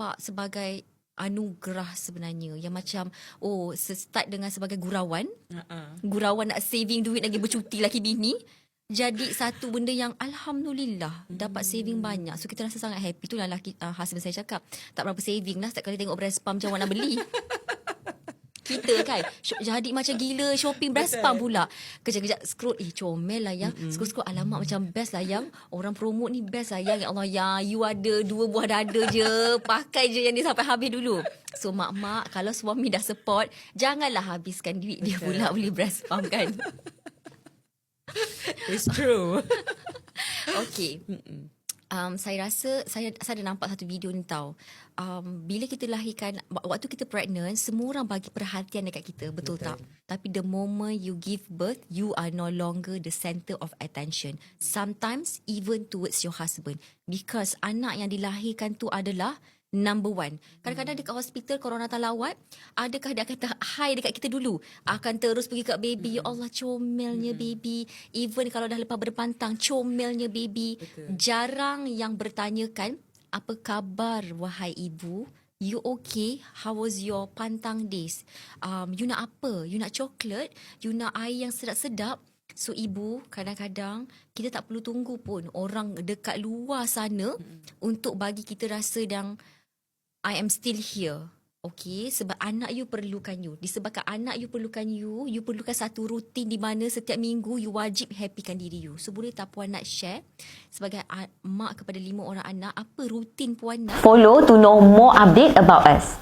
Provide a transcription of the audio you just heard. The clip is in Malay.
nampak sebagai anugerah sebenarnya. Yang macam, start dengan sebagai gurauan. Gurauan nak saving duit lagi bercuti laki bini. Jadi satu benda yang Alhamdulillah dapat saving banyak. So kita rasa sangat happy. Itulah husband saya cakap, tak berapa saving lah setiap kali tengok breast pump macam awak nak beli. Kita kan jadi macam gila shopping breast pump pula. Kejap-kejap scroll, comel lah yang. Scroll alamak macam best lah yang. Orang promote ni best lah yang. Ya Allah yang, you ada 2 buah dada je. Pakai je yang ni sampai habis dulu. So mak-mak, kalau suami dah support, janganlah habiskan duit dia pula beli breast pump kan. It's true. Okay. Saya rasa saya ada nampak satu video ni tau. Bila kita lahirkan, waktu kita pregnant, semua orang bagi perhatian dekat kita, betul tak? Tapi the moment you give birth, you are no longer the center of attention. Sometimes even towards your husband, because anak yang dilahirkan tu adalah number one. Kadang-kadang dekat hospital korang datang lawat, adakah dia akan hi dekat kita dulu? Akan terus pergi kat baby. Ya Allah, comelnya baby. Even kalau dah lepas berpantang, comelnya baby. Betul. Jarang yang bertanyakan, apa khabar wahai ibu? You okay? How was your pantang days? You nak apa? You nak coklat? You nak air yang sedap-sedap? So ibu, kadang-kadang kita tak perlu tunggu pun orang dekat luar sana untuk bagi kita rasa yang I am still here. Okay, sebab anak you perlukan you. Disebabkan anak you perlukan you, you perlukan satu rutin di mana setiap minggu you wajib happykan diri you. So boleh tak puan nak share sebagai mak kepada 5 orang anak, apa rutin puan nak? Follow to know more update about us.